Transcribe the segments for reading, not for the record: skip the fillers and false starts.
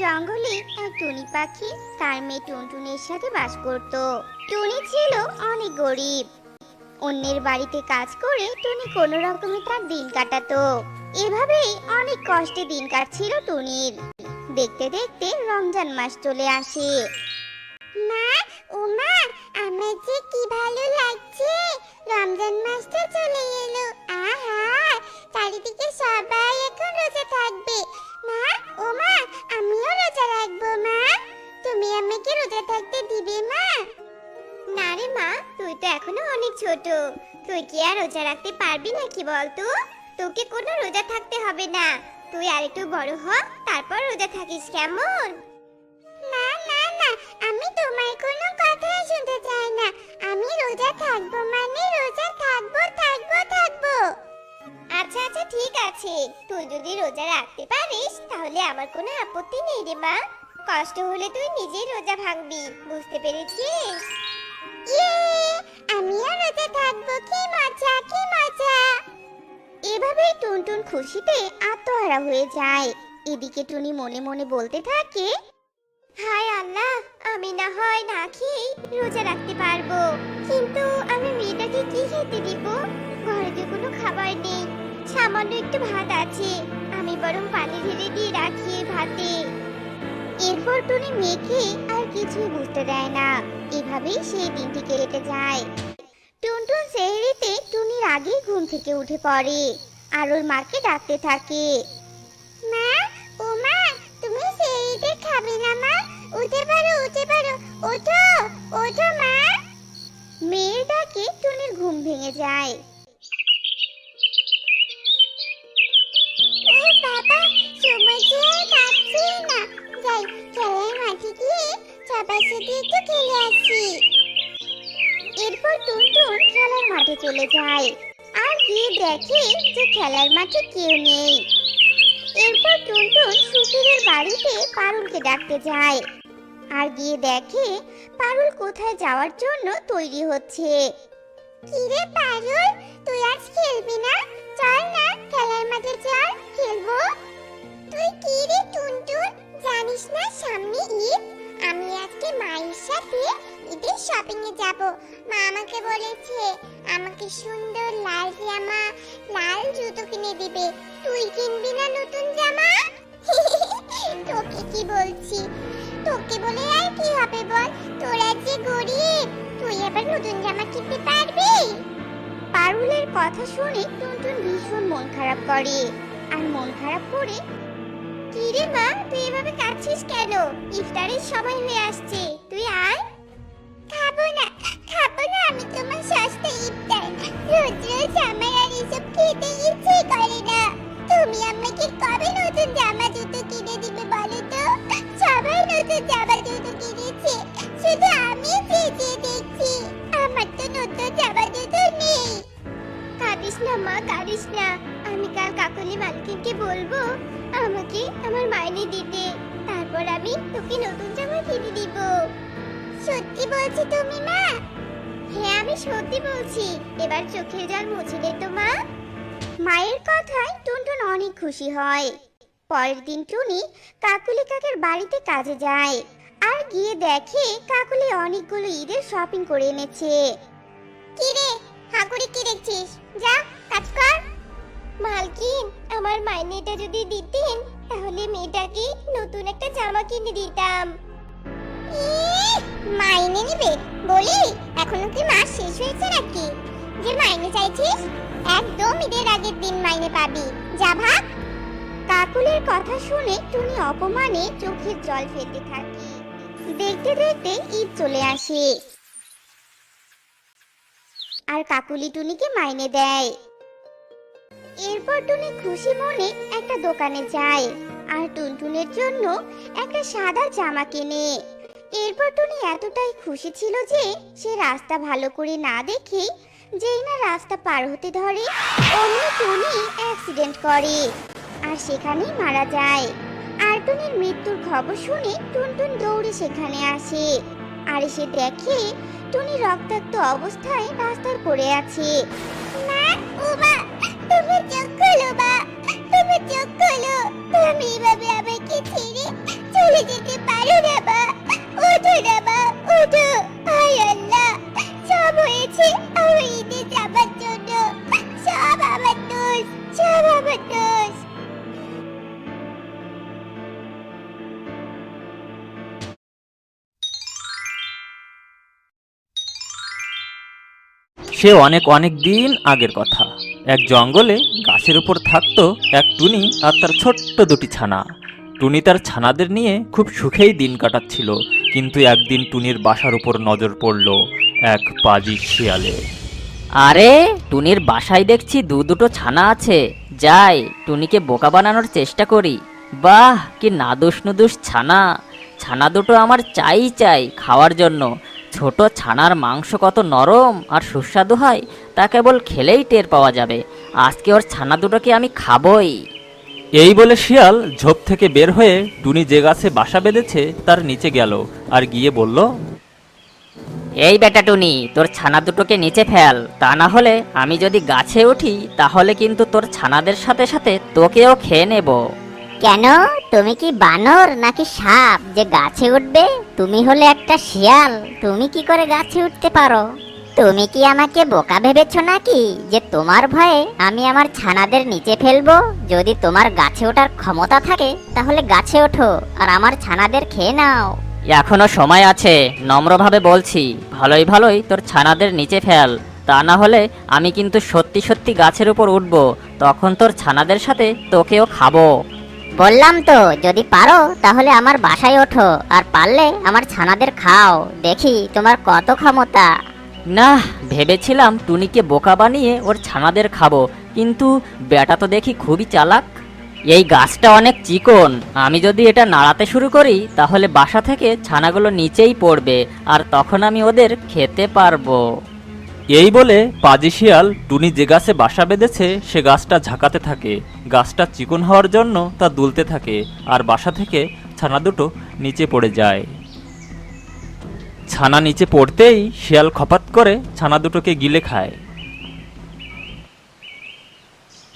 জঙ্গলে এক টুনি পাখি তার মেয়ে টুনটুনের সাথে বাস করত। টুনি ছিল অনেক গরিব। অন্যের বাড়িতে কাজ করে টুনি কোনো রকমে তার দিন কাটাতো। এভাবেই অনেক কষ্টে দিন কাটছিল টুনির। দেখতে দেখতে রমজান মাস চলে আসে। মা, ও মা, আমার যে কি ভালো লাগছে, রমজান মাসটা চলে এলো। আহা, চারিদিকে সবাই এখন রোজা থাকবে। মা, ও মা, আমিও রোজা রাখবো। মা, তুমি আমাকে রোজা থাকতে দিবে মা? না রে মা, তুই তো এখনো অনেক ছোট, তুই কি আর রোজা রাখতে পারবি নাকি বলতো? তোকে কোনো রোজা থাকতে হবে না, তুই আরেকটু বড় হ, তারপর রোজা থাকিস, কেমন? না না না, আমি তোমার কোনো কথাই শুনতে চাই না। আমি রোজা থাকবো মানে রোজা থাকবো থাকবো থাকবো। আচ্ছা আচ্ছা, ঠিক আছে, তুই যদি রোজা রাখতে পারিস তাহলে আমার কোনো আপত্তি নেই রে মা। কষ্ট হলে তুই নিজেই রোজা ভাঙবি, বুঝতে পেরেছিস? ইয়ে, আমিও রোজা থাকবো, কি মজা কি মজা। এভাবেই টুনটুন খুশিতে আত্মহারা হয়ে যায়। এদিকে টুনি মনে মনে বলতে থাকে, হায় আল্লাহ, আমি না হয় না খেয়ে রোজা রাখতে পারবো, কিন্তু আমি মেয়েটাকে কি খেতে দিব? ঘরে তো কোনো খাবার নেই, সামান্য একটু ভাত আছে, আমি বরং পানি ঢেলে দিয়ে রাখি ভাতে। এরপর টুনি মেয়েকে আর কিছুই বুঝতে দেয় না। এভাবেই সেই দিনটি কেটে যায়। টুনটুন সেহরিতে টুনির আগেই ঘুম থেকে উঠে পড়ে আর ওর মাকে ডাকতে থাকে, মা, ও মা, তুমি সেহরিতে খাবে না মা? উঠে পড়ো উঠে পড়ো, ওঠো ওঠো মা। মেয়ের ডাকে টুনির ঘুম ভেঙে যায়। ও বাবা, সময় যে আর কাটছে না, যাই খেলার মাঠে গিয়ে সবার সাথে একটু খেলে আসি। এরপর টুনটুন খেলার মাঠে চলে যায় আর গিয়ে দেখে যে খেলার মাঠে কেউ নেই। এরপর টুনটুন সুখীদের বাড়িতে পারুলকে ডাকতে যায় আর গিয়ে দেখে পারুল কোথায় যাওয়ার জন্য তৈরি হচ্ছে। কিরে পারুল, তুই আজ খেলবি না? চল না খেলার মাঠে চল, খেলবো। তুই কি রে টুনটুন, জানিস না সামনে ঈদ? আমি আজকে মায়ের সাথে ঈদের শপিং এ যাব। মা আমাকে বলেছে আমাকে সুন্দর লাল জামা, লাল জুতো কিনে দিবে। তুই কিনবি না নতুন জামা? তোকে কি বলছি, তোকে বলে আর কি হবে বল, তোরা যে গরিব, তুই আবার নতুন জামা কিনতে পারবি? পারুলের কথা শুনে টুনটুন ভীষণ মন খারাপ করে আর মন খারাপ করে, কি রে মা, তুই এভাবে কাঁদছিস কেন? ইফতারের সময় হয়ে আসছে, তুই আয়। খাবো না, খাবো না আমি তোমার সস্তা ইফতার, রোজ রোজ আমার আর এসব খেতে ইচ্ছে করে না। তুমি আমাকে কবে নতুন জামা জুতো কিনে দিবে বলো তো? সবাই নতুন জামা জুতো কিনেছে, শুধু আমি চেয়ে দেখছি, আমার তো নতুন জামা জুতো নেই। কাঁদিস না মা, কাঁদিস না, আমি কাল কাকলি মালকিনকে বলবো আমাকে আমার মাইনে দিতে, তারপর আমি তোকে নতুন জামা কিনে দিব। সত্যি বলছি তুমি মা? হ্যাঁ, আমি সত্যি বলছি, এবার চোখের জল মুছে দে তো মা। মায়ের কথায় টুনটুন অনেক খুশি হয়। পরের দিন টুনি কাকুলি কাকের বাড়িতে কাজে যায় আর গিয়ে দেখে কাকুলি অনেকগুলো ঈদের শপিং করে এনেছে। কি রে হাগুড়ি, কি দেখছিস? যা কাজ কর। মালকিন, আমার মাইনেটা যদি দিতেন তাহলে মেয়েটাকে নতুন একটা জামা কিনে দিতাম। মাইনে নিবে বলি? এখনো কি মাস শেষ হয়েছে নাকি যে মাইনে চাইছিস? একদম ঈদের আগের দিন মাইনে পাবি, যা ভাগ। কাকুলের কথা শুনে টুনি অপমানে চোখের জল ফেলতে থাকে। দেখতে দেখতে ঈদ চলে আসে আর কাকুলি টুনিকে মাইনে দেয়। এরপর টুনি খুশি মনে একটা দোকানে যায় আর টুনটুনের জন্য একটা সাদা জামা কেনে। এরপর টুনি এতটাই খুশি ছিল যে সে রাস্তা ভালো করে না দেখে যেই না রাস্তা পার হতে ধরে অমনি টুনি অ্যাক্সিডেন্ট করে আর সেখানেই মারা যায়। আর টুনির মৃত্যুর খবর শুনে টুনটুন দৌড়ে সেখানে আসে আর এসে দেখে টুনি রক্তাক্ত অবস্থায় রাস্তায় পড়ে আছে। মা, ও মা, তুমি চোখ খোলো মা, তুমি চোখ খোলো, তুমি এভাবে আমাকে ছেড়ে চলে যেতে পারো না মা। ওঠো না মা, ওঠো। হায় আল্লাহ, সব হয়েছে আমার ঈদে যাবার জন্য। সব আমার দোষ, সব আমার দোষ। সে অনেক অনেক দিন আগের কথা। এক জঙ্গলে গাছের উপর থাকতো এক টুনি আর তার ছোট্ট দুটি ছানা। টুনি তার ছানাদের নিয়ে খুব সুখেই দিন কাটাচ্ছিল, কিন্তু একদিন টুনির বাসার উপর নজর পড়ল এক পাজি শিয়ালের। আরে টুনির বাসায় দেখছি দুটো ছানা আছে, যাই টুনিকে বোকা বানানোর চেষ্টা করি। বাহ, কি নাদুস নুদুস ছানা! ছানা দুটো আমার চাই চাই খাওয়ার জন্য। ছোট ছানার মাংস কত নরম আর সুস্বাদু হয় তা কেবল খেলেই টের পাওয়া যাবে। আজকে ওর ছানা দুটোকে আমি খাবই। এই বলে শিয়াল ঝোপ থেকে বের হয়ে টুনি যে গাছে বাসা বেঁধেছে তার নিচে গেল আর গিয়ে বলল, এই বেটা টুনি, তোর ছানা দুটোকে নিচে ফেল, তা না হলে আমি যদি গাছে উঠি তাহলে কিন্তু তোর ছানাদের সাথে সাথে তোকেও খেয়ে নেব। কেন, তুমি কি বানর নাকি সাপ যে গাছে উঠবে? তুমি হলে একটা শিয়াল, তুমি কি করে গাছে উঠতে পারো? তুমি কি আমাকে বোকা ভেবেছো নাকি যে তোমার ভয়ে আমি আমার ছানাদের নিচে ফেলবো? যদি তোমার গাছে ওঠার ক্ষমতা থাকে তাহলে গাছে ওঠো আর আমার ছানাদের খেয়ে নাও। এখনো সময় আছে, নম্রভাবে বলছি, ভালোই ভালোই তোর ছানাদের নিচে ফেল, তা না হলে আমি কিন্তু সত্যি সত্যি গাছের উপর উঠব, তখন তোর ছানাদের সাথে তোকেও খাবো। বললাম তো, যদি পারো তাহলে আমার বাসায় ওঠো, আর পারলে আমার ছানাদের খাও, দেখি তোমার কত ক্ষমতা। না, ভেবেছিলাম টুনিকে বোকা বানিয়ে ওর ছানাদের খাবো, কিন্তু বেটা তো দেখি খুবই চালাক। এই গাছটা অনেক চিকন, আমি যদি এটা নাড়াতে শুরু করি তাহলে বাসা থেকে ছানাগুলো নিচেই পড়বে, আর তখন আমি ওদের খেতে পারবো। এই বলে পাজি শিয়াল টুনি যে গাছে বাসা বেঁধেছে সে গাছটা ঝাঁকাতে থাকে। গাছটা চিকন হওয়ার জন্য তা দুলতে থাকে, আর বাসা থেকে ছানা দুটো নিচে পড়ে যায়। ছানা নিচে পড়তেই শিয়াল খপাত করে ছানা দুটোকে গিলে খায়।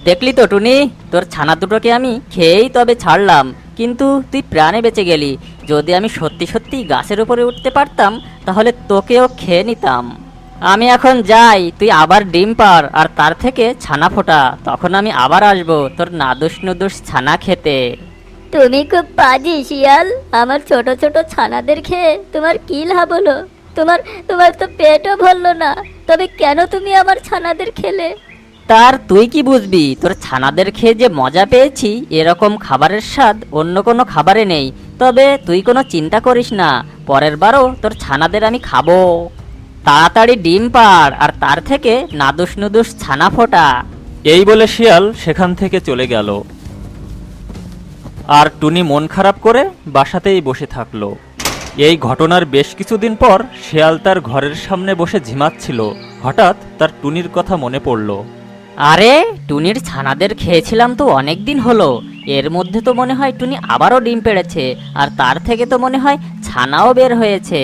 দেখলি তো টুনি, তোর ছানা দুটোকে আমি খেয়েই তবে ছাড়লাম, কিন্তু তুই প্রাণে বেঁচে গেলি। যদি আমি সত্যি সত্যি গাছের উপরে উঠতে পারতাম তাহলে তোকেও খেয়ে নিতাম। আমি এখন যাই, তুই আবার ডিম পার আর তার থেকে ছানা ফোটা, তখন আমি আবার আসবো তোর নাদুস নুদুস ছানা খেতে। তুমি খুব পাজি শিয়াল, আমার ছোট ছোট ছানাদের খেয়ে তোমার কি লাভ হলো? তোমার তোমার তো পেটও ভরলো না, তবে কেন তুমি আমার ছানাদের খেলে? তার তুই কি বুঝবি? তোর ছানাদের খেয়ে যে মজা পেয়েছি এরকম খাবারের স্বাদ অন্য কোনো খাবারে নেই। তবে তুই কোনো চিন্তা করিস না, পরের বারও তোর ছানাদের আমি খাবো। তাড়াতাড়ি ডিম পাড় আর তার থেকে নাদুস নুদুস ছানা ফোটা। এই বলে শিয়াল সেখান থেকে চলে গেল, আর টুনি মন খারাপ করে বাসাতেই বসে থাকলো। এই ঘটনার বেশ কিছুদিন পর শিয়াল তার ঘরের সামনে বসে ঝিমাচ্ছিল। হঠাৎ তার টুনির কথা মনে পড়ল। আরে টুনির ছানাদের খেয়েছিলাম তো অনেক দিন হলো, এর মধ্যে তো মনে হয় টুনি আবারও ডিম পেড়েছে, আর তার থেকে তো মনে হয় ছানাও বের হয়েছে।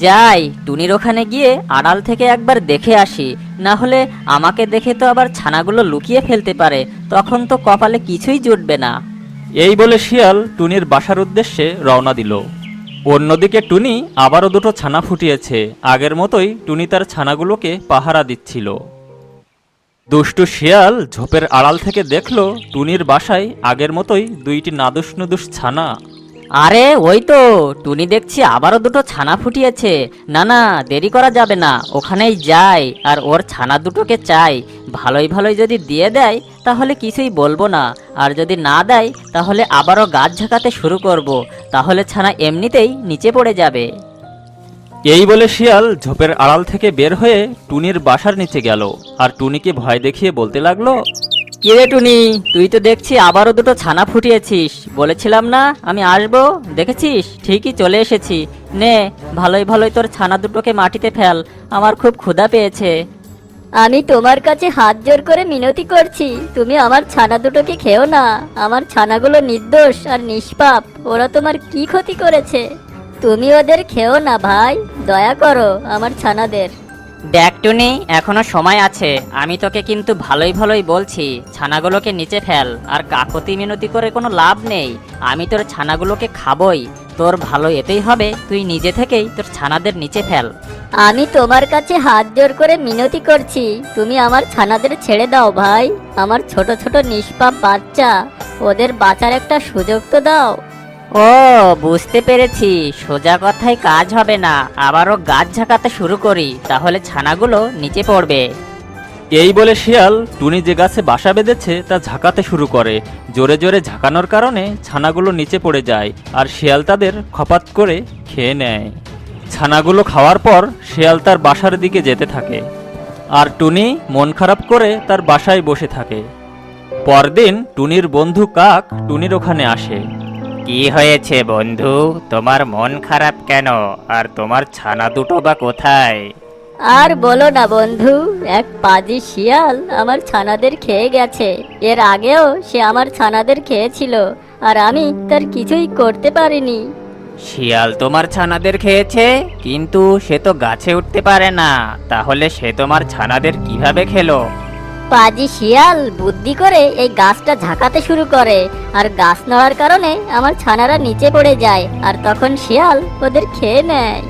যাই, টুনির ওখানে গিয়ে আড়াল থেকে একবার দেখে আসি, না হলে আমাকে দেখে তো আবার ছানাগুলো লুকিয়ে ফেলতে পারে, তখন তো কপালে কিছুই জুটবে না। এই বলে শিয়াল টুনির বাসার উদ্দেশ্যে রওনা দিল। অন্যদিকে টুনি আবারও দুটো ছানা ফুটিয়েছে। আগের মতোই টুনি তার ছানাগুলোকে পাহারা দিচ্ছিল। দুষ্টু শিয়াল ঝোপের আড়াল থেকে দেখলো টুনির বাসায় আগের মতোই দুইটি নাদুস নুদুস ছানা। আরে ওই তো টুনি দেখছি আবারও দুটো ছানা ফুটিয়েছে। না না, দেরি করা যাবে না, ওখানেই যাই আর ওর ছানা দুটোকে চাই। ভালোই ভালোই যদি দিয়ে দেয় তাহলে কিছুই বলবো না, আর যদি না দেয় তাহলে আবারও গাছ ঝাঁকাতে শুরু করব, তাহলে ছানা এমনিতেই নিচে পড়ে যাবে। এই বলে শিয়াল ঝোপের আড়াল থেকে বের হয়ে টুনির বাসার নিচে গেল, আর টুনিকে ভয় দেখিয়ে বলতে লাগলো, কিরে টুনি, তুই তো দেখছি আবারও দুটো ছানা ফুটিয়েছিস। বলেছিলাম না আমি আসবো, দেখেছিস ঠিকই চলে এসেছি। নে, ভালোই ভালোই তোর ছানা দুটোকে মাটিতে ফেল, আমার খুব ক্ষুধা পেয়েছে। আমি তোমার কাছে হাত জোর করে মিনতি করছি, তুমি আমার ছানা দুটোকে খেও না। আমার ছানাগুলো নির্দোষ আর নিষ্পাপ, ওরা তোমার কি ক্ষতি করেছে? তুমি ওদের খেও না ভাই, দয়া করো আমার ছানাদের। দেখ টুনি, এখনো সময় আছে। আমি তোকে কিন্তু ভালোই ভালোই বলছি, ছানাগুলোকে নিচে ফেল। আর কাকতি মিনতি করে কোনো লাভ নেই। আমি তোর ছানাগুলোকে খাবই। তোর ভালো এতেই হবে, তুই নিজে থেকেই তোর ছানাদের নিচে ফেল। আমি তোমার কাছে হাত জোড় করে মিনতি করছি, তুমি আমার ছানাদের ছেড়ে দাও ভাই। আমার ছোট ছোট নিষ্পাপ বাচ্চা, ওদের বাঁচার একটা সুযোগ তো দাও। ও, বুঝতে পেরেছি, সোজা কথায় কাজ হবে না। আবারও গাছ ঝাঁকাতে শুরু করি, তাহলে ছানাগুলো নিচে পড়বে। এই বলে শিয়াল টুনি যে গাছে বাসা বেঁধেছে তা ঝাঁকাতে শুরু করে। জোরে জোরে ঝাঁকানোর কারণে ছানাগুলো নিচে পড়ে যায় আর শিয়াল তাদের খপাত করে খেয়ে নেয়। ছানাগুলো খাওয়ার পর শিয়াল তার বাসার দিকে যেতে থাকে আর টুনি মন খারাপ করে তার বাসায় বসে থাকে। পরদিন টুনির বন্ধু কাক টুনির ওখানে আসে। কি হয়েছে বন্ধু, তোমার মন খারাপ কেন? আর তোমার ছানা দুটো বা কোথায়? আর বলো না বন্ধু, এক পাজি শিয়াল আমার ছানাদের খেয়ে গেছে। এর আগেও সে আমার ছানাদের খেয়েছিল, আর আমি তার কিছুই করতে পারিনি। শিয়াল তোমার ছানাদের খেয়েছে, কিন্তু সে তো গাছে উঠতে পারে না। তাহলে সে তোমার ছানাদের কিভাবে খেলো? পাজি শিয়াল বুদ্ধি করে এই গাছটা ঝাঁকাতে শুরু করে, আর গাছ নড়ার কারণে আমার ছানারা নিচে পড়ে যায়, আর তখন শিয়াল ওদের খেয়ে নেয়।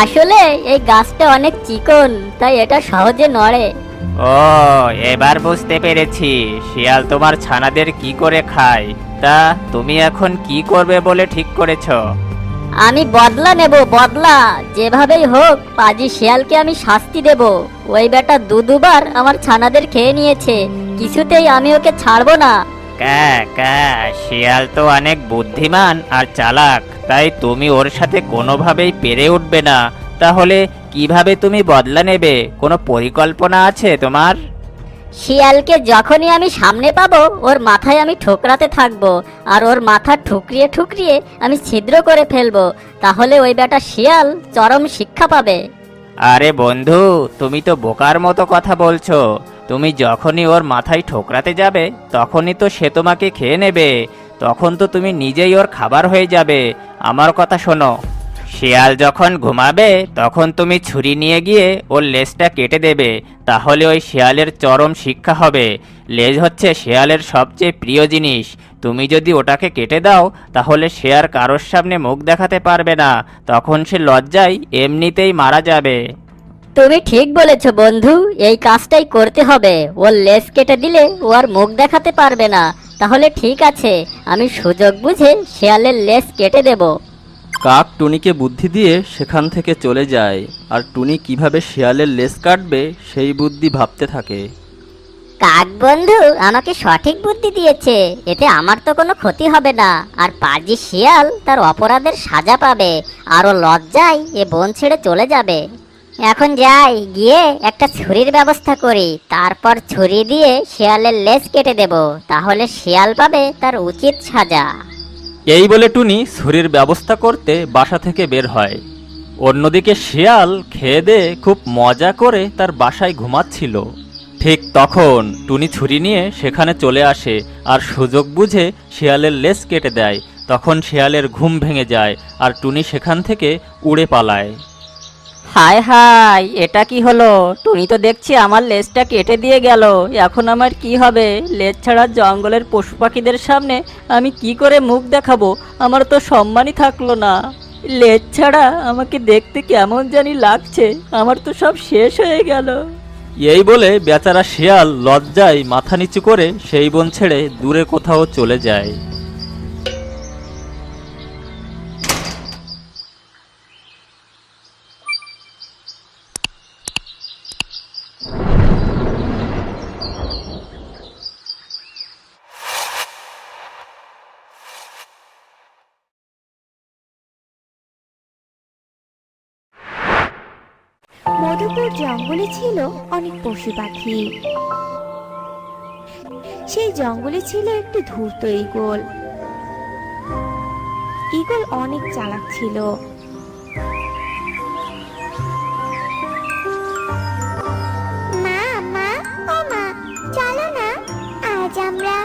আসলে এই গাছটা অনেক চিকন, তাই এটা সহজে নড়ে। ও, এবার বুঝতে পেরেছি শিয়াল তোমার ছানাদের কি করে খায়। তা তুমি এখন কি করবে বলে ঠিক করেছো? আমি বদলা নেব, বদলা। যেভাবেই হোক পাজি শিয়ালকে আমি শাস্তি দেব। ওই বেটা দুবার আমার ছানাদের খেয়ে নিয়েছে, কিছুতেই আমি ওকে ছাড়বো না। ক্যা ক্যা, শিয়াল তো অনেক বুদ্ধিমান আর চালাক, তাই তুমি ওর সাথে কোনোভাবেই পেরে উঠবে না। তাহলে কিভাবে তুমি বদলা নেবে? কোনো পরিকল্পনা আছে তোমার? শিয়ালকে যখনই আমি সামনে পাবো, ওর মাথায় আমি ঠোকরাতে থাকবো, আর ওর মাথা ঠুকরিয়ে ঠুকরিয়ে আমি ছিদ্র করে ফেলবো। তাহলে ওই বেটা শিয়াল চরম শিক্ষা পাবে। আরে বন্ধু, তুমি তো বোকার মতো কথা বলছো। তুমি যখনই ওর মাথায় ঠোকরাতে যাবে, তখনই তো সে তোমাকে খেয়ে নেবে। তখন তো তুমি নিজেই ওর খাবার হয়ে যাবে। আমার কথা শোনো, শিয়াল যখন ঘুমাবে তখন তুমি ছুরি নিয়ে গিয়ে ওর লেজটা কেটে দেবে। তাহলে ওই শিয়ালের চরম শিক্ষা হবে। লেজ হচ্ছে শিয়ালের সবচেয়ে প্রিয় জিনিস। তুমি যদি ওটাকে কেটে দাও, তাহলে সে আর কারোর সামনে মুখ দেখাতে পারবে না। তখন সে লজ্জায় এমনিতেই মারা যাবে। তুমি ঠিক বলেছ বন্ধু, এই কাজটাই করতে হবে। ওর লেজ কেটে দিলে ও আর মুখ দেখাতে পারবে না। তাহলে ঠিক আছে, আমি সুযোগ বুঝে শিয়ালের লেজ কেটে দেব। কাক টুনিকে বুদ্ধি দিয়ে সেখান থেকে চলে যায় আর টুনি কিভাবে শিয়ালের লেজ কাটবে সেই বুদ্ধি ভাবতে থাকে। কাক বন্ধু আমাকে সঠিক বুদ্ধি দিয়েছে, এতে আমার তো কোনো ক্ষতি হবে না, আর পাজি শিয়াল তার অপরাধের সাজা পাবে, আরো লজ্জায় এ বন ছেড়ে চলে যাবে। এখন যাই, গিয়ে একটা ছুরির ব্যবস্থা করি, তারপর ছুরি দিয়ে শিয়ালের লেজ কেটে দেব, তাহলে শিয়াল পাবে তার উচিত সাজা। এই বলে টুনি ছুরির ব্যবস্থা করতে বাসা থেকে বের হয়। অন্যদিকে শিয়াল খেয়ে দিয়ে খুব মজা করে তার বাসায় ঘুমাচ্ছিল। ঠিক তখন টুনি ছুরি নিয়ে সেখানে চলে আসে আর সুযোগ বুঝে শিয়ালের লেজ কেটে দেয়। তখন শিয়ালের ঘুম ভেঙে যায় আর টুনি সেখান থেকে উড়ে পালায়। হায় হায়, এটা কি হলো? টুনি তো দেখছি আমার লেজটা কেটে দিয়ে গেল। এখন আমার কি হবে? লেজ ছাড়া জঙ্গলের পশু পাখিদের সামনে আমি কি করে মুখ দেখাবো? আমার তো সম্মানই থাকলো না। লেজ ছাড়া আমাকে দেখতে কেমন জানি লাগছে। আমার তো সব শেষ হয়ে গেল। এই বলে বেচারা শিয়াল লজ্জায় মাথা নিচু করে সেই বন ছেড়ে দূরে কোথাও চলে যায়। মধুপুর জঙ্গলে ছিল অনেক পশু পাখি। সেই জঙ্গলে ছিল একটি ধূর্ত ঈগল। ঈগল অনেক চালাক ছিল। মা মা ও মা, চলো না আজ আমরা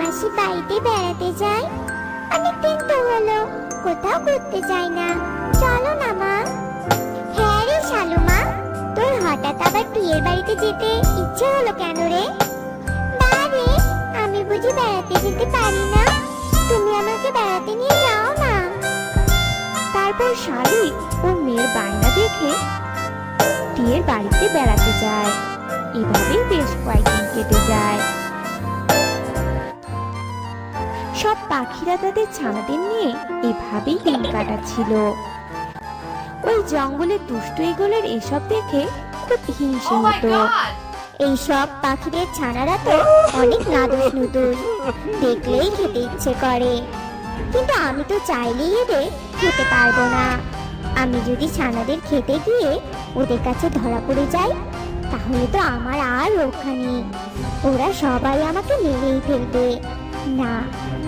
মাসি বাড়িতে বেড়াতে যাই। অনেকদিন তো হলো কোথাও ঘুরতে যাই না, চলো না মা। হ্যাঁ রে শালু মা, তোর হঠাৎ আবার টিয়ের বাড়িতে যেতে ইচ্ছে হলো কেন রে? বারে, আমি বুঝি বেড়াতে যেতে পারি না? তুমি আমাকে বেড়াতে নিয়ে যাও না। তারপর শালিক ও মেয়ের বায়না দেখে টিয়ের বাড়িতে বেড়াতে যায়। এভাবেই বেশ কয়েকদিন কেটে যায়। সব পাখিরা তাদের ছানাদের নিয়ে এভাবেই দিন কাটাচ্ছিল। ওই জঙ্গলের দুষ্ট ঈগলের এসব দেখে খুব হিংসে হতো। এইসব পাখিদের ছানারা তো অনেক নাদুস নুদুস, দেখলেই খেতে ইচ্ছে করে। কিন্তু আমি তো চাইলেই এদের খেতে পারবো না। আমি যদি ছানাদের খেতে গিয়ে ওদের কাছে ধরা পড়ে যাই, তাহলে তো আমার আর রক্ষা নেই। ওরা সবাই আমাকে মেরেই ফেলবে। না,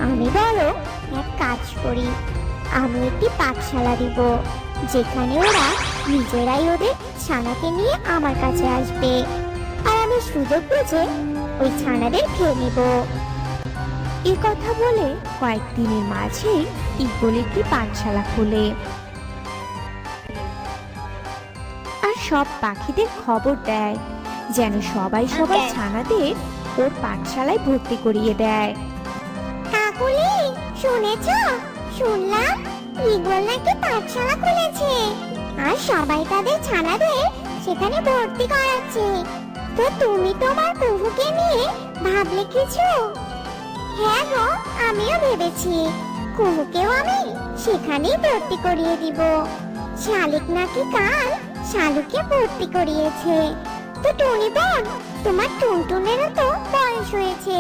আমি বরং এক কাজ করি, আমি একটি পাঠশালা দিব, যেখানে ওরা নিজেরাই ওদের ছানাকে নিয়ে আমার কাছে আসবে, আর আমি সুযোগ বুঝে ওই ছানাদের খেয়ে নেব। এ কথা বলে কয়েকদিনের মাঝেই ঈগল একটি পাঠশালা খোলে আর সব পাখিদের খবর দেয় যেন সবাই সবার ছানাদের ওর পাঠশালায় ভর্তি করিয়ে দেয়। কাকুলি, শুনেছো? শুনলাম ঈগল নাকি পাঠশালা খুলেছে, আর সবাই তাদের ছানাদের সেখানে ভর্তি করাচ্ছে। তো তুমি তোমার কুহুকে নিয়ে ভাবলে কিছু? হ্যাঁ গো, আমিও ভেবেছি কুহুকেও আমি সেখানেই ভর্তি করিয়ে দিব। শালিক নাকি কাল শালুকে ভর্তি করিয়েছে। তো টুনি বোন, তোমার টুনটুনেরও তো বয়স হয়েছে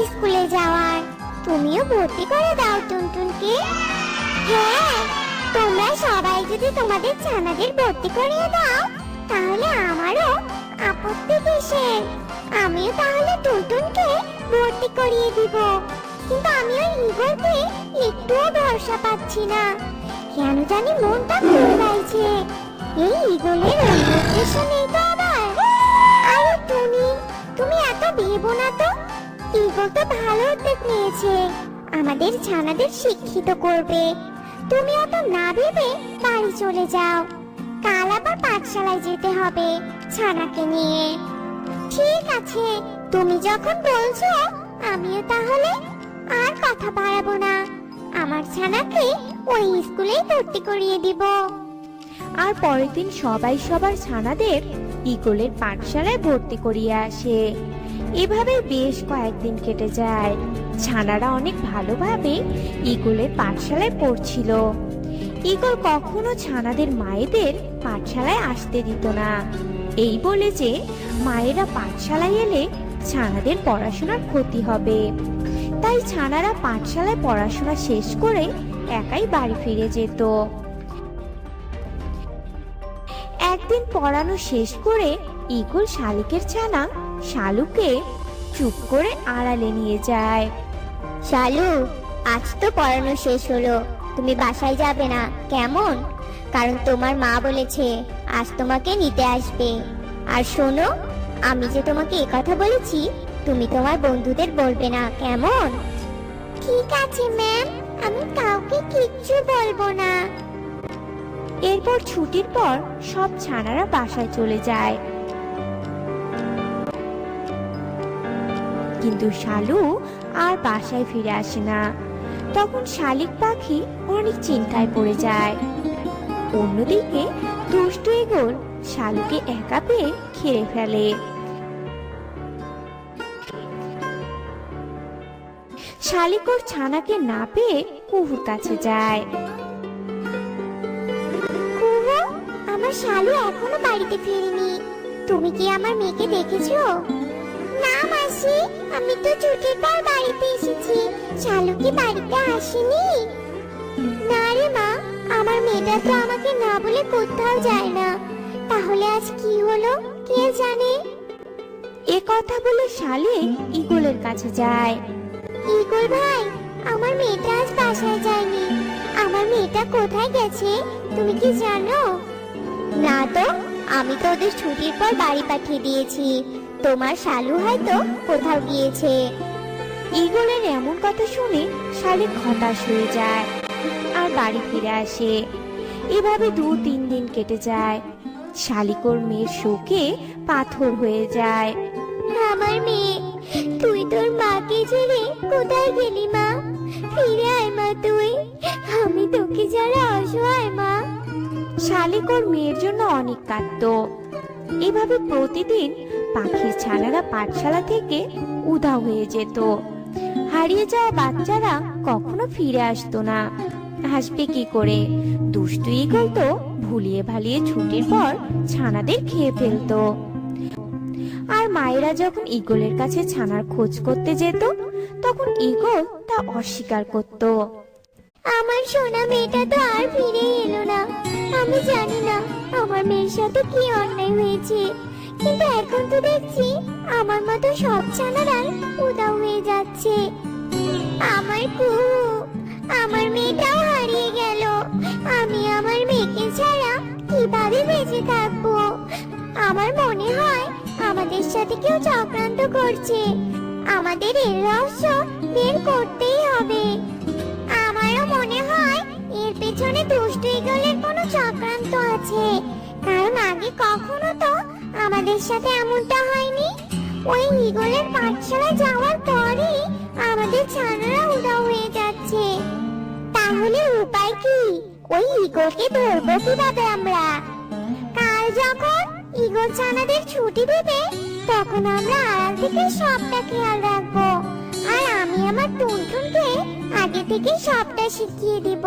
স্কুলে যাওয়ার, তুমিও ভর্তি করে দাও টুনটুনকে। হ্যাঁ, তোমরা সবাই যদি তোমাদের ছানাদের ভর্তি করিয়ে দাও, তাহলে আমারও আপত্তি কিসের? আমিও তাহলে টুনটুনকে ভর্তি করিয়ে দিব। কিন্তু আমি ওই ঈগলকে একটুও ভরসা পাচ্ছি না, কেন জানি মনটা ঘুরছে। এই ঈগলের অন্য উদ্দেশ্য নেই তো আবার? আরে টুনি, তুমি এত ভেবো না তো। ঈগল তো ভালো উদ্যোগ নিয়েছে, আমাদের ছানাদের শিক্ষিত করবে। তুমি অত না ভেবে বাড়ি চলে যাও, কাল আবার পাঠশালায় যেতে হবে ছানাকে নিয়ে। ঠিক আছে, তুমি যখন বলছো, আমিও তাহলে আর কথা বাড়াবো না, আমার ছানাকে ওই স্কুলেই ভর্তি করিয়ে দিব। আর পরের দিন সবাই সবার ছানাদের ঈগলের পাঠশালায় ভর্তি করিয়ে আসে। এভাবে বেশ কয়েকদিন কেটে যায়। ছানারা অনেক ভালোভাবে ঈগলের পাঠশালায় পড়ছিল। ঈগল কখনো ছানাদের মায়েদের পাঠশালায় আসতে দিত না, এই বলে যে মায়েরা পাঠশালায় এলে ছানাদের পড়াশোনার ক্ষতি হবে। তাই ছানারা পাঠশালায় পড়াশোনা শেষ করে একাই বাড়ি ফিরে যেত। একদিন পড়ানো শেষ করে ঈগল শালিকের ছানা শালুকে চুপ করে আড়ালে নিয়ে যায়। শালু, আজ তো পড়ানো শেষ হলো, তুমি বাসায় যাবে না কেমন? কারণ তোমার মা বলেছে আজ তোমাকে নিতে আসবে। আর শোনো, আমি যে তোমাকে কথা বলেছি, তুমি তোমার বন্ধুদের বলবে না, কেমন? ঠিক আছে ম্যাম, আমি কাউকে কিচ্ছু বলবো না। এরপর ছুটির পর সব ছানারা বাসায় চলে যায়, কিন্তু শালু আর বাসায় ফিরে আসে না। তখন শালিক পাখি অনেক চিন্তায় পড়ে যায়। অন্যদিকে দুষ্ট ঈগল শালুকে একা পেয়ে খেয়ে ফেলে। শালিক ওর ছানাকে না পেয়ে কুহুর কাছে যায়। কুহু, আমার শালু এখনো বাড়িতে ফিরেনি, তুমি কি আমার মেয়েকে দেখেছো? না মাসি, আমি তো ছুটির পর বাড়িতে এসেছি, শালু কি বাড়িতে আসেনি? না রে মা, আমার মেয়েটা তো আমাকে না বলে কোথাও যায় না, তাহলে আজ কি হলো কে জানে। এ কথা বলে শালিক ঈগলের কাছে যায়। ঈগল ভাই, আমার মেয়েটা আজ বাসায় যায়নি, আমার মেয়েটা কোথায় গেছে তুমি কি জানো? না তো, আমি তো ওদের ছুটির পর বাড়ি পাঠিয়ে দিয়েছি, তোমার শালু হয়তো কোথাও গিয়েছে। ঈগলের এমন কথা শুনে শালিক হতাশ হয়ে যায় আর বাড়ি ফিরে আসে। এভাবে 2-3 দিন কেটে যায়। শালিকর মেয়ের শোকে পাথর হয়ে যায়। আমার মেয়ে, তুই তোর মাকে ছেড়ে কোথায় গেলি মা? ফিরে আয় মা তুই, আমি তোকে যারা অসহায় মা। শালিকর মেয়ের জন্য অনেক কাঁদতো। এভাবে প্রতিদিন পাখির ছানারা পাঠশালা থেকে উধাও হয়ে যেত। হারিয়ে যাওয়া বাচ্চারা কখনো ফিরে আসতো না। আসবে কি করে? দুষ্টু ঈগল তো ভুলিয়ে ভালিয়ে ছুটির পর ছানাদের খেয়ে ফেলতো। আর মায়েরা যখন ঈগলের কাছে ছানার খোঁজ করতে যেত, তখন ঈগল তা অস্বীকার করত। আমার সোনা মেয়েটা তো আর ফিরে এলো না। আমি জানি না আমার মেয়ের সাথে কি অন্যায় হয়েছে, কিন্তু এখন তো দেখছি আমার মতো সব ছানারাই উধাও হয়ে যাচ্ছে। আমার কুহু, আমার মেয়েটাও হারিয়ে গেল। আমি আমার মেয়েকে ছাড়া কিভাবে বেঁচে থাকবো? আমার মনে হয় আমাদের সাথে কেউ চক্রান্ত করছে। আমাদের এর রহস্য বের করতেই হবে। আমারও মনে হয় এর পেছনে দুষ্ট ঈগলের কোনো চক্রান্ত আছে, কারণ আগে কখনো তো আমাদের সাথে এমনটা হয়নি। ওই ঈগলের পাঠশালায় যাওয়ার পরই আমাদের ছানারা উধাও হয়ে যাচ্ছে। তাহলে উপায় কি? ওই ঈগলকে ধরবো কিভাবে আমরা? কাল যখন ঈগল ছানাদের ছুটি দেবে, তখন আমরা আড়াল থেকে সবটা খেয়াল রাখবো। আর আমি আমার টুনটুনকে আগে থেকে সবটা শিখিয়ে দিব।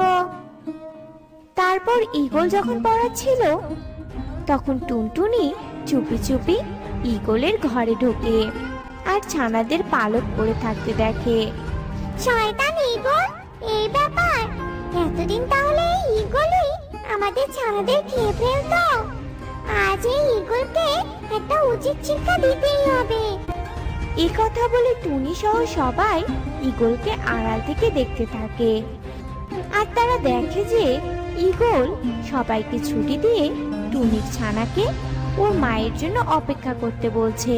তারপর ঈগল যখন পড়াচ্ছিল, তখন টুনটুনি চুপি চুপি ঈগলের ঘরে ঢোকে আর ছানাদের পালক পড়ে থাকতে দেখে। শয়তান ঈগল, এই ব্যাপার! এতদিন তাহলে এই ঈগলই আমাদের ছানাদের খেয়ে ফেলতো। আজ এই ঈগলকে একটা উচিত শিক্ষা দিতেই হবে। এই কথা বলে টুনি সহ সবাই ঈগলকে আড়াল থেকে দেখতে থাকে। আর তারা দেখে যে ঈগল সবাইকে ছুটি দিয়ে টুনির ছানাকে ওর মায়ের জন্য অপেক্ষা করতে বলছে।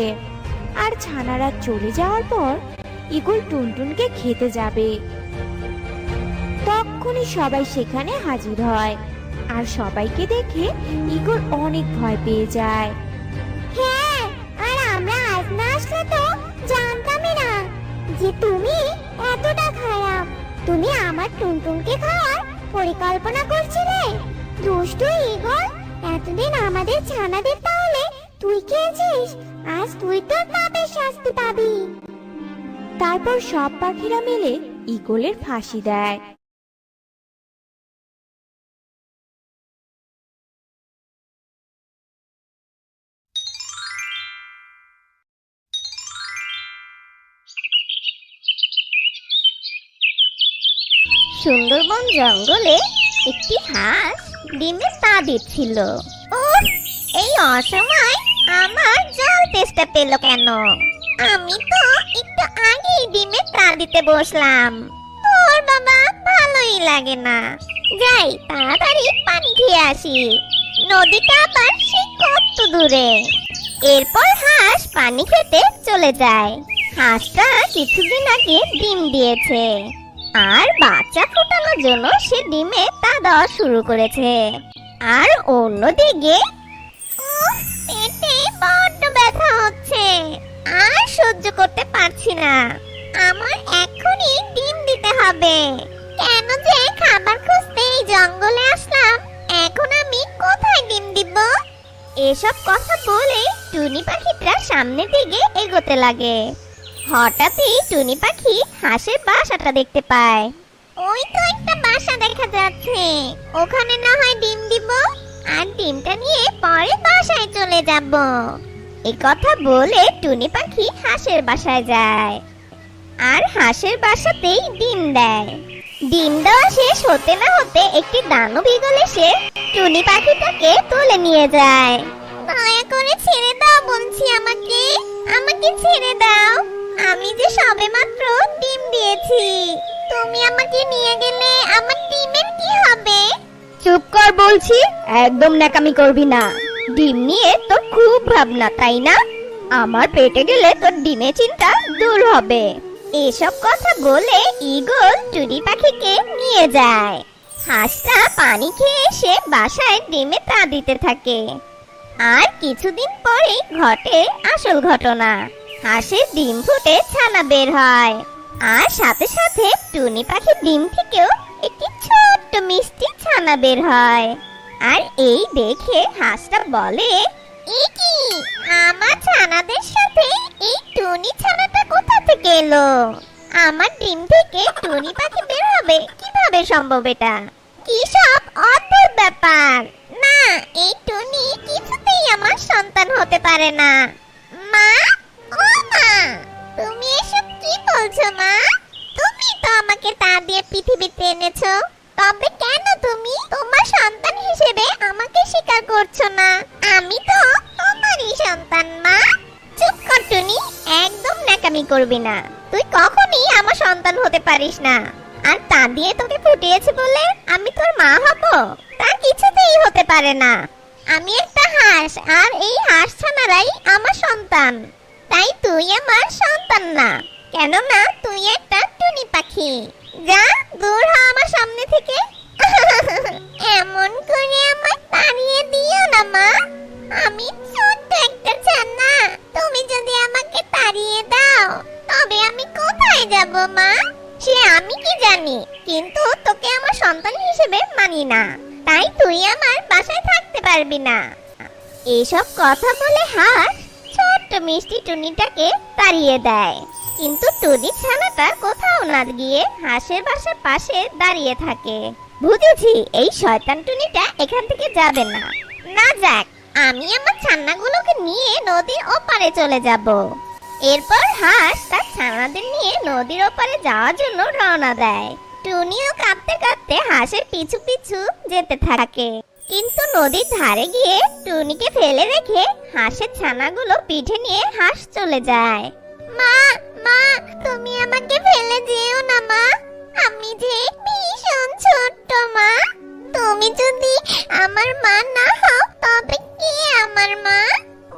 আর ছানারা চলে যাওয়ার পর ঈগল টুনটুনকে খেতে যাবে। তখনই সবাই সেখানে হাজির হয়। আর সবাইকে দেখে ঈগল অনেক ভয় পেয়ে যায়। হ্যাঁ, আর আমরা আজ না আসলে তো জানতামই না যে তুমি এতটা খারাপ। তুমি আমার টুনটুনকে খাওয়ার পরিকল্পনা করছিলে। দুষ্ট ঈগল, এতদিন আমাদের ছানাদের তাহলে তুই খেয়েছিস। আজ তুই তোর পাপের শাস্তি পাবি। তারপর সব পাখিরা মিলে ঈগলের ফাঁসি দেয়। সুন্দরবন জঙ্গলে একটি হাঁস ডিমে পা দিচ্ছিল। উফ, এই অসময় আমার জল তেষ্টা পেল কেন? আমি তো একটু আগেই ডিমে পা দিতে বসলাম। তোর বাবা ভালোই লাগে না। যাই তাড়াতাড়ি পানি খেয়ে আসি। নদীটা আবার সে কত দূরে। এরপর হাঁস পানি খেতে চলে যায়। হাঁসটা কিছুদিন আগে ডিম দিয়েছে, আর বাচ্চা ফোটানোর জন্য সে ডিমে তা দেওয়া শুরু করেছে। আর অন্যদিকে পেটে বড্ড ব্যথা হচ্ছে, আর সহ্য করতে পারছি না। আমার এখনই ডিম দিতে হবে। কেন যে খাবার খুঁজতে এই জঙ্গলে আসলাম, এখন আমি কোথায় ডিম দিব? এসব কথা বলে টুনি পাখিটা সামনের দিকে এগোতে লাগে। হঠাৎই টুনি পাখি হাঁসের বাসাটা দেখতে পায়। ওই তো একটা বাসা দেখা যাচ্ছে, ওখানে না হয় ডিম দিব, আর ডিমটা নিয়ে পরে বাসায় চলে যাব। এই কথা বলে টুনি পাখি হাঁসের বাসায় যায়, আর হাঁসের বাসাতেই ডিম দেয়। ডিম দেওয়া শেষ হতে না হতে একটি দানব ঈগল এসে টুনি পাখিটাকে তুলে নিয়ে যায়। দয়া করে ছেড়ে দাও বলছি, আমাকে আমাকে ছেড়ে দাও। আমি যে সবেমাত্র ডিম দিয়েছি, তুমি আমাকে নিয়ে গেলে আমার ডিমের কি হবে? চুপ কর বলছি, একদম ন্যাকামি করবি না। ডিম নিয়ে তোর খুব ভাবনা, তাই না? আমার পেটে গেলে তোর ডিমের চিন্তা দূর হবে। এসব কথা বলে ঈগল টুনি পাখিকে নিয়ে যায়। হাঁসটা পানি খেয়ে এসে বাসায় ডিমে তা দিতে থাকে। আর কিছুদিন পরেই ঘটে আসল ঘটনা। হাঁসের ডিম ফুটে ছানা বের হয়, আর সাথে সাথে টুনি পাখির ডিম থেকেও একটি ছোট্ট মিষ্টি ছানা বের হয়। আর এই দেখে হাঁসটা বলে, এ কি, আমার ছানাদের সাথে এই টুনি ছানাটা কোথা থেকে এলো? আমার ডিম থেকে টুনি পাখি বের হবে কিভাবে সম্ভব? এটা কি সব অদ্ভুত ব্যাপার! না, এই টুনি কিছুতেই আমার সন্তান হতে পারে না। মা, ও মা, তুমি এসব কি বলছো মা? তুমি তো আমাকে তা দিয়ে পৃথিবীতে এনেছো, তবে কেন তুমি তোমার সন্তান হিসেবে আমাকে স্বীকার করছো না? আমি তো তোমারই সন্তান মা। চুপ কর টুনি, একদম ন্যাকামি করবি না। তুই কখনই আমার সন্তান হতে পারিস না। আর তা দিয়ে তোকে ফুটিয়েছে বলে আমি তোর মা হব? তা কিছুতেই হতে পারে না। আমি একটা হাঁস, আর এই হাঁস ছানারাই আমার সন্তান। তাই তুই আমার সন্তান না, কেননা তুই একটা টুনি পাখি। যা, দূর হ আমার সামনে থেকে। এমন করে আমায় তাড়িয়ে দিও না মা। আমি ছোট্ট একটা ছানা, তুমি যদি আমাকে তাড়িয়ে দাও তবে আমি কোথায় যাব মা? সে আমি কি জানি, কিন্তু তোকে আমার সন্তান হিসেবে মানি না, তাই তুই আমার বাসায় থাকতে পারবি না। এসব কথা বলে হাঁস ছোট্ট মিষ্টি টুনিটাকে তাড়িয়ে দেয়। কিন্তু টুনি ছানাটা কোথাও না গিয়ে হাঁসের বাসার পাশে দাঁড়িয়ে থাকে। বুঝেছি, এই শয়তান টুনিটা এখান থেকে যাবে না। না যাক, আমি আমার ছানাগুলোকে নিয়ে নদীর ওপারে চলে যাব। এরপর হাঁস তার ছানাদের নিয়ে নদীর ওপারে যাওয়ার জন্য রওনা দেয়। টুনিও কাঁদতে কাঁদতে হাঁসের পিছু পিছু যেতে থাকে। কিন্তু নদীর ধারে গিয়ে টুনিকে ফেলে রেখে হাঁসের ছানাগুলো পিঠে নিয়ে হাঁস চলে যায়। মা, মা, তুমি আমাকে ফেলে যেও না মা। আমি যে ভীষণ ছোট্ট মা। তুমি যদি আমার মা না হও তবে কে আমার মা?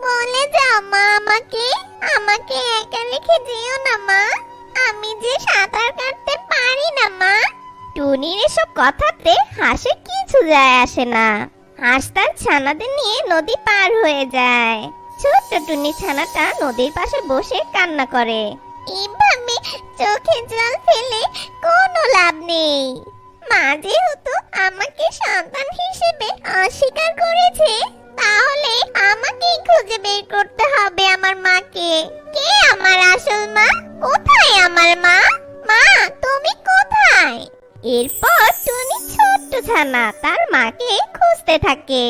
বলে যাও মা আমাকে। আমাকে একা রেখে যেও না মা। আমি যে সাঁতার কাটতে পারি না মা। টুনির এসব কথাতে হাঁসের কিছু যায় আসে না। হাঁস তার ছানাদের নিয়ে নদী পার হয়ে যায়। ছোট্ট টুনি ছানাটা নদীর পাশে বসে কান্না করে। এভাবে চোখে জল ফেলে কোনো লাভ নেই। মা যেহেতু আমাকে সন্তান হিসেবে অস্বীকার করেছে, তাহলে আমাকেই খুঁজে বের করতে হবে আমার মাকে। কে আমার আসল মা? কোথায় আমার মা? মা, তুমি কোথায়? এরপর টুনি ছোট্ট ছানা তার মাকে খুঁজতে থাকে,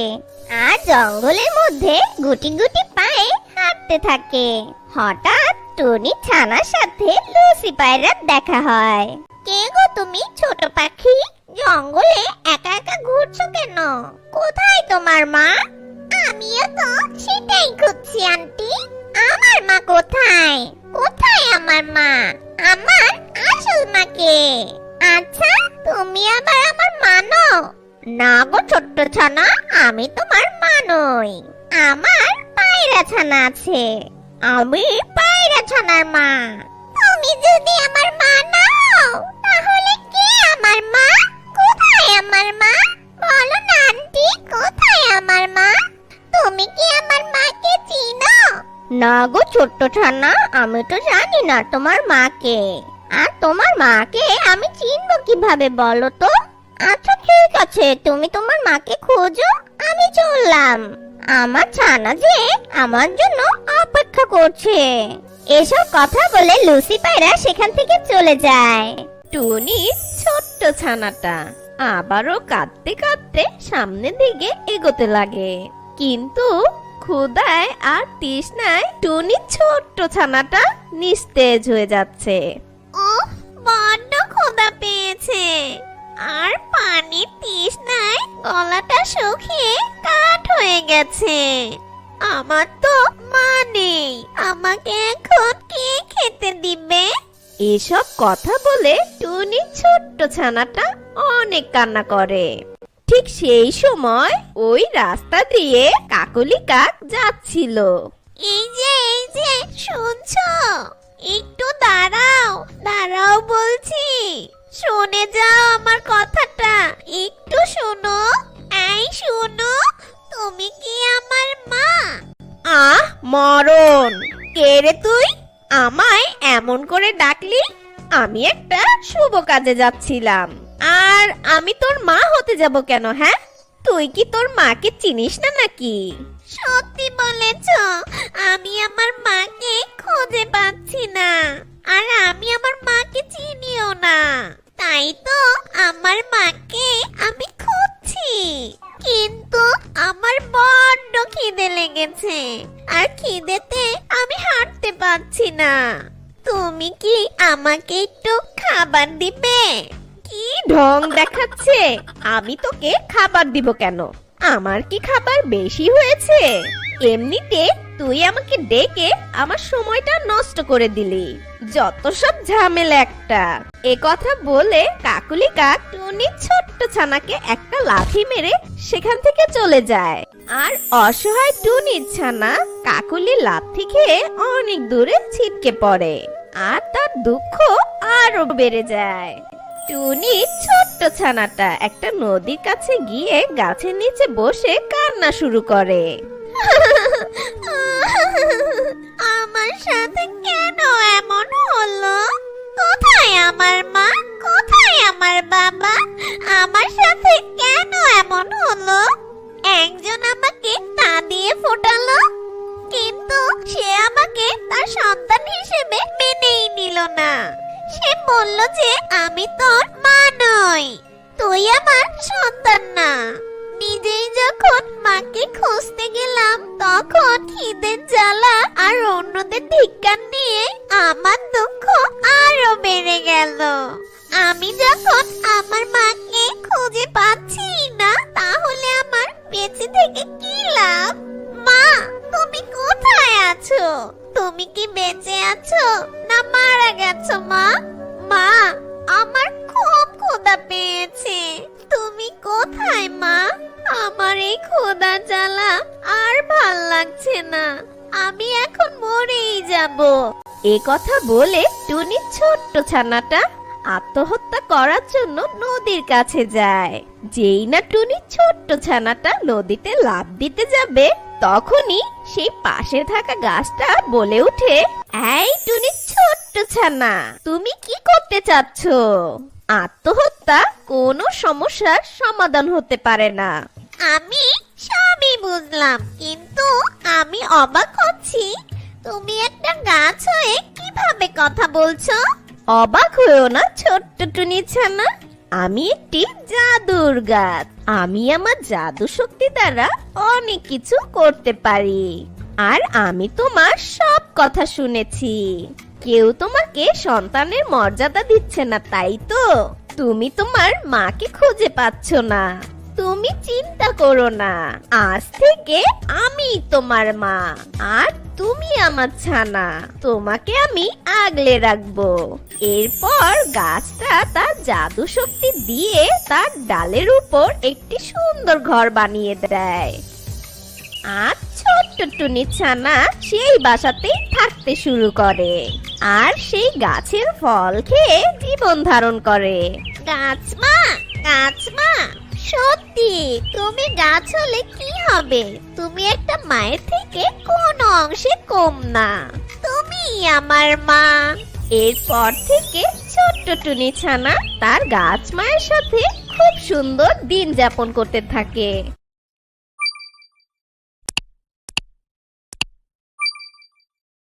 আর জঙ্গলের মধ্যে গুটি গুটি পায়ে হাঁটতে থাকে। হঠাৎ টুনি ছানার সাথে লুসি পায়রার দেখা হয়। কে গো তুমি ছোট পাখি? জঙ্গলে একা একা ঘুরছো কেন? কোথায় তোমার মা? আমিও তো সেটাই খুঁজছি আন্টি। আমার মা কোথায়? কোথায় আমার মা? আমার আসল মাকে। আচ্ছা, তুমি আবার আমার মা নও? না গো ছোট্ট ছানা, আমি তোমার মা নই। আমার পায়রা ছানা আছে, আমি পায়রা ছানার মা। তুমি যদি আমার মা না হও তাহলে কে আমার মা? কোথায় আমার মা? বলো না আন্টি, কোথায় আমার মা? তুমি কি আমার মাকে চিনো? না গো ছোট্ট ছানা, আমি তো জানি না তোমার মাকে। আর তোমার মাকে আমি চিনবো কিভাবে বলো তো? আচ্ছা ঠিক আছে, তুমি তোমার মাকে খোঁজো, আমি চললাম। আমার ছানা যে আমার জন্য অপেক্ষা করছে। এসব কথা বলে লুসি পায়রা সেখান থেকে চলে যায়। টুনির ছোট্ট ছানাটা আবারও কাঁদতে কাঁদতে সামনের দিকে এগোতে লাগে, কিন্তু ক্ষুধায় আর তৃষ্ণায় টুনির ছোট্ট ছানাটা নিস্তেজ হয়ে যাচ্ছে। উফ, বড্ড ক্ষুধা পেয়েছে, আর পানির তৃষ্ণায় গলাটা শুকিয়ে কাঠ হয়ে গেছে। আমার তো মা নেই, আমাকে এখন কে খেতে দিবে? এসব কথা বলে টুনি ছোট্ট ছানাটা অনেক কান্না করে। ঠিক সেই সময় ওই রাস্তা দিয়ে কাকলি কাক যাচ্ছিল। এই যে শুনছো? একটু দাঁড়াও, দাঁড়াও বলছি। শুনে যাও আমার কথাটা, একটু শোনো। এই শোনো, তুমি কি আমার মা? কে রে তুই? আমায় এমন করে ডাকলি? আমি একটা শুভ কাজে যাচ্ছিলাম। আর আমি তোর মা হতে যাব কেন? হ্যাঁ, তুই কি তোর মাকে চিনিস না নাকি? সত্যি বলেছ, আমি আমার মাকে খুঁজে পাচ্ছি না, আর আমি আমার মাকে চিনিও না। তাই তো আমার মাকে আমি খুঁজছি, কিন্তু আমার বড্ড খিদে লেগেছে, আর খিদেতে আমি হাঁটতে পারছি না। তুমি কি আমাকে একটু খাবার দিবে? কি ঢং দেখাচ্ছে! আমি তোকে খাবার দিব কেন? আমার কি খাবার বেশি হয়েছে? এমনিতে তুই আমাকে ডেকে আমার সময়টা নষ্ট করে দিলি। যত সব ঝামেলা একটা। এ কথা বলে কাকুলি কাক টুনির ছোট্ট ছানাকে একটা লাথি মেরে সেখান থেকে চলে যায়। আর অসহায় টুনির ছানা কাকুলি লাথি খেয়ে অনেক দূরে ছিটকে পড়ে, আর তার দুঃখ আরো বেড়ে যায়। টুনি ছোট্ট ছানাটা একটা নদীর কাছে গিয়ে গাছের নিচে বসে কান্না শুরু করে। আমার সাথে কেন এমন হলো? কোথায় আমার মা? কোথায় আমার বাবা? আমার সাথে কেন এমন হলো? একজন আমাকে তা দিয়ে ফোটালো, কিন্তু সে আমাকে তার সন্তান হিসেবে মেনেই নিল না। সে বলল যে আমি তোর মা নই, তুই আমার সন্তান না। নিজেই যখন মাকে খুঁজতে গেলাম, তখন খিদের জ্বালা আর অন্যদের ধিক্কার নিয়ে আমার দুঃখ আরো বেড়ে গেল। আমি যখন আমার মাকে খুঁজে পাচ্ছি না, তাহলে আমার বেঁচে থেকে কি লাভ? মা, তুমি কোথায় আছো? তুমি কি বেঁচে আছো না মারা গেছো? মা, মা, আমার খুব ক্ষুধা পেয়েছে, তুমি কোথায় মা? আমার এই ক্ষুধা জ্বালা আর ভাল লাগছে না, আমি এখন মরেই যাব। এ কথা বলে টুনি ছোট্ট ছানাটা আত্মহত্যা করার জন্য নদীর কাছে যায়। যেই না টুনি ছোট্ট ছানাটা নদীতে লাফ দিতে যাবে, তখনই সেই পাশে থাকা গাছটা বলে ওঠে, এই টুনি ছোট্ট ছানা, তুমি কি করতে চাচ্ছ? আত্মহত্যা কোনো সমস্যার সমাধান হতে পারে না। আমি সবই বুঝলাম, কিন্তু আমি অবাক হচ্ছি, তুমি একটা গাছ হয়ে কিভাবে কথা বলছো? অবাক হয়েও না ছোট্ট টুনি ছানা, আমি একটি জাদুর গাছ। আমি আমার জাদু শক্তি দ্বারা অনেক কিছু করতে পারি, আর আমি তোমার সব কথা শুনেছি। কেউ তোমাকে সন্তানের মর্যাদা দিচ্ছে না, তাই তো তুমি তোমার মাকে খুঁজে পাচ্ছ না। তুমি চিন্তা করো না, আজ থেকে আমি তোমার মা, আর তুমি আমার ছানা। তোমাকে আমি আগলে রাখবো। এরপর গাছটা তার জাদু শক্তি দিয়ে তার ডালের উপর একটি সুন্দর ঘর বানিয়ে দেয়। আর ছোট্ট টুনি ছানা সেই বাসাতেই থাকতে শুরু করে, আর সেই গাছের ফল খেয়ে জীবন ধারণ করে। গাছমা, গাছমা, সত্যি তুমি গাছ হলে কি হবে? তুমি একটা মায়ের থেকে কোনো অংশে কম না, তুমি আমার মা। এরপর থেকে ছোট্ট টুনি ছানা তার গাছ মায়ের সাথে খুব সুন্দর দিন যাপন করতে থাকে।